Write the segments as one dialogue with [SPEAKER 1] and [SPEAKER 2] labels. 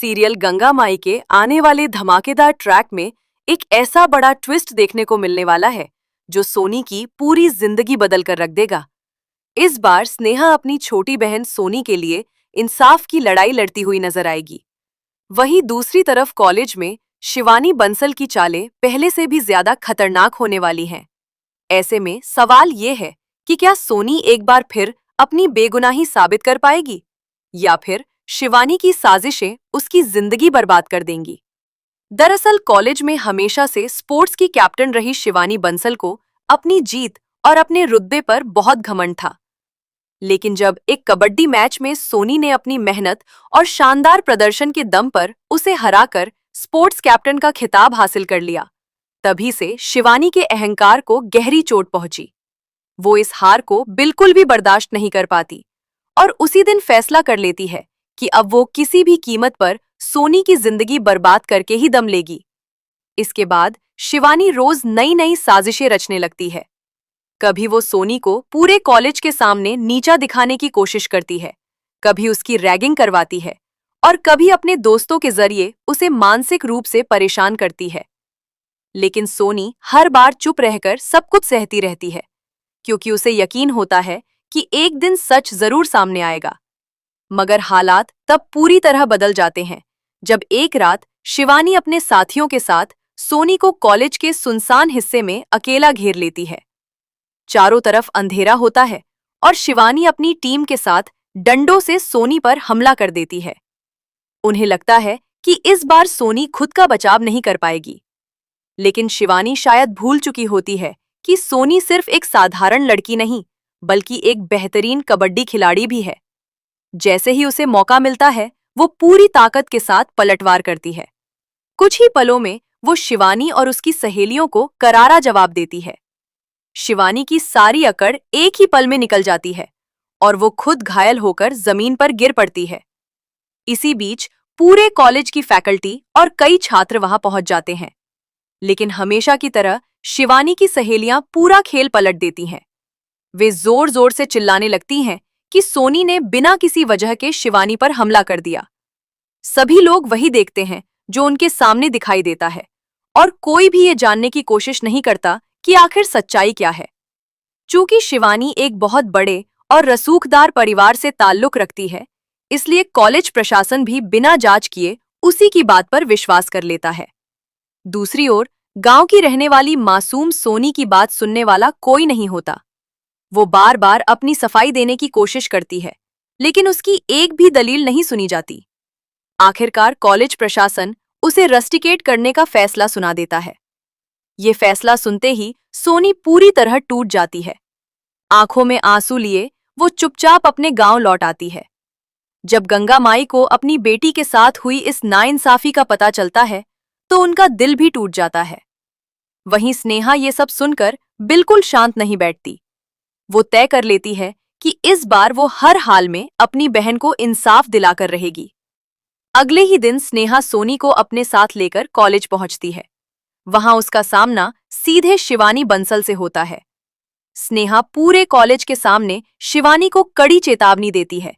[SPEAKER 1] Serial Ganga माई के आने वाले धमाकेदार ट्रैक में एक ऐसा बड़ा ट्विस्ट देखने को मिलने वाला है जो सोनी की पूरी जिंदगी बदल कर रख देगा। इस बार स्नेहा अपनी छोटी बहन सोनी के लिए इंसाफ की लड़ाई लड़ती हुई नजर आएगी। वहीं दूसरी तरफ कॉलेज में शिवानी बंसल की चालें पहले से भी ज्यादा खतरनाक होने वाली हैं। ऐसे में सवाल ये है कि क्या सोनी एक बार फिर अपनी बेगुनाही साबित कर पाएगी या फिर शिवानी की साजिशें उसकी जिंदगी बर्बाद कर देंगी। दरअसल कॉलेज में हमेशा से स्पोर्ट्स की कैप्टन रही शिवानी बंसल को अपनी जीत और अपने रुतबे पर बहुत घमंड था। लेकिन जब एक कबड्डी मैच में सोनी ने अपनी मेहनत और शानदार प्रदर्शन के दम पर उसे हराकर स्पोर्ट्स कैप्टन का खिताब हासिल कर लिया, तभी से शिवानी के अहंकार को गहरी चोट पहुंची। वो इस हार को बिल्कुल भी बर्दाश्त नहीं कर पाती और उसी दिन फैसला कर लेती है कि अब वो किसी भी कीमत पर सोनी की जिंदगी बर्बाद करके ही दम लेगी। इसके बाद शिवानी रोज नई नई साजिशें रचने लगती है। कभी वो सोनी को पूरे कॉलेज के सामने नीचा दिखाने की कोशिश करती है, कभी उसकी रैगिंग करवाती है और कभी अपने दोस्तों के जरिए उसे मानसिक रूप से परेशान करती है। लेकिन सोनी हर बार चुप रहकर सब कुछ सहती रहती है, क्योंकि उसे यकीन होता है कि एक दिन सच जरूर सामने आएगा। मगर हालात तब पूरी तरह बदल जाते हैं जब एक रात शिवानी अपने साथियों के साथ सोनी को कॉलेज के सुनसान हिस्से में अकेला घेर लेती है। चारों तरफ अंधेरा होता है और शिवानी अपनी टीम के साथ डंडों से सोनी पर हमला कर देती है। उन्हें लगता है कि इस बार सोनी खुद का बचाव नहीं कर पाएगी, लेकिन शिवानी शायद भूल चुकी होती है कि सोनी सिर्फ एक साधारण लड़की नहीं बल्कि एक बेहतरीन कबड्डी खिलाड़ी भी है। जैसे ही उसे मौका मिलता है वो पूरी ताकत के साथ पलटवार करती है। कुछ ही पलों में वो शिवानी और उसकी सहेलियों को करारा जवाब देती है। शिवानी की सारी अकड़ एक ही पल में निकल जाती है और वो खुद घायल होकर जमीन पर गिर पड़ती है। इसी बीच पूरे कॉलेज की फैकल्टी और कई छात्र वहां पहुंच जाते हैं, लेकिन हमेशा की तरह शिवानी की सहेलियां पूरा खेल पलट देती हैं। वे जोर जोर से चिल्लाने लगती हैं कि सोनी ने बिना किसी वजह के शिवानी पर हमला कर दिया। सभी लोग वही देखते हैं जो उनके सामने दिखाई देता है और कोई भी ये जानने की कोशिश नहीं करता कि आखिर सच्चाई क्या है। चूंकि शिवानी एक बहुत बड़े और रसूखदार परिवार से ताल्लुक रखती है, इसलिए कॉलेज प्रशासन भी बिना जांच किए उसी की बात पर विश्वास कर लेता है। दूसरी ओर गांव की रहने वाली मासूम सोनी की बात सुनने वाला कोई नहीं होता। वो बार बार अपनी सफाई देने की कोशिश करती है, लेकिन उसकी एक भी दलील नहीं सुनी जाती। आखिरकार कॉलेज प्रशासन उसे रस्टिकेट करने का फैसला सुना देता है। ये फैसला सुनते ही सोनी पूरी तरह टूट जाती है। आंखों में आंसू लिए वो चुपचाप अपने गांव लौट आती है। जब गंगा माई को अपनी बेटी के साथ हुई इस नाइंसाफी का पता चलता है तो उनका दिल भी टूट जाता है। वहीं स्नेहा ये सब सुनकर बिल्कुल शांत नहीं बैठती। वो तय कर लेती है कि इस बार वो हर हाल में अपनी बहन को इंसाफ दिलाकर रहेगी। अगले ही दिन स्नेहा सोनी को अपने साथ लेकर कॉलेज पहुंचती है। वहां उसका सामना सीधे शिवानी बंसल से होता है। स्नेहा पूरे कॉलेज के सामने शिवानी को कड़ी चेतावनी देती है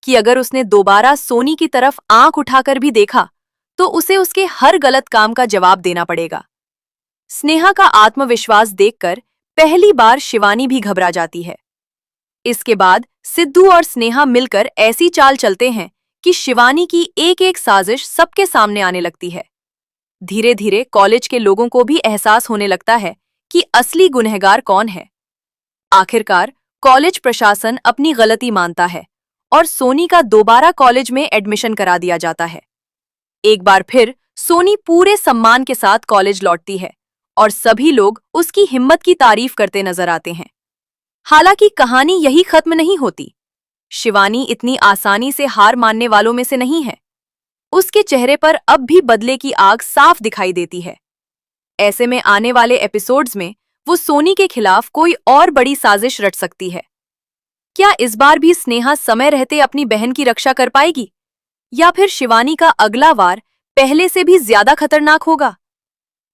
[SPEAKER 1] कि अगर उसने दोबारा सोनी की तरफ आंख उठाकर भी देखा तो उसे उसके हर गलत काम का जवाब देना पड़ेगा। स्नेहा का आत्मविश्वास देखकर पहली बार शिवानी भी घबरा जाती है। इसके बाद सिद्धू और स्नेहा मिलकर ऐसी चाल चलते हैं कि शिवानी की एक एक साजिश सबके सामने आने लगती है। धीरे धीरे कॉलेज के लोगों को भी एहसास होने लगता है कि असली गुनहगार कौन है। आखिरकार कॉलेज प्रशासन अपनी गलती मानता है और सोनी का दोबारा कॉलेज में एडमिशन करा दिया जाता है। एक बार फिर सोनी पूरे सम्मान के साथ कॉलेज लौटती है और सभी लोग उसकी हिम्मत की तारीफ करते नजर आते हैं। हालांकि कहानी यही खत्म नहीं होती। शिवानी इतनी आसानी से हार मानने वालों में से नहीं है। उसके चेहरे पर अब भी बदले की आग साफ दिखाई देती है। ऐसे में आने वाले एपिसोड्स में वो सोनी के खिलाफ कोई और बड़ी साजिश रच सकती है। क्या इस बार भी स्नेहा समय रहते अपनी बहन की रक्षा कर पाएगी या फिर शिवानी का अगला वार पहले से भी ज्यादा खतरनाक होगा?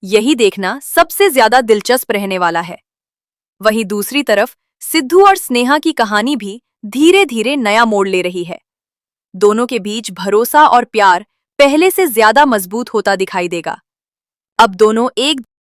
[SPEAKER 1] यही देखना सबसे ज्यादा दिलचस्प रहने वाला है। वहीं दूसरी तरफ सिद्धू और स्नेहा की कहानी भी धीरे धीरे नया मोड़ ले रही है। दोनों के बीच भरोसा और प्यार पहले से ज्यादा मजबूत होता दिखाई देगा। अब दोनों एक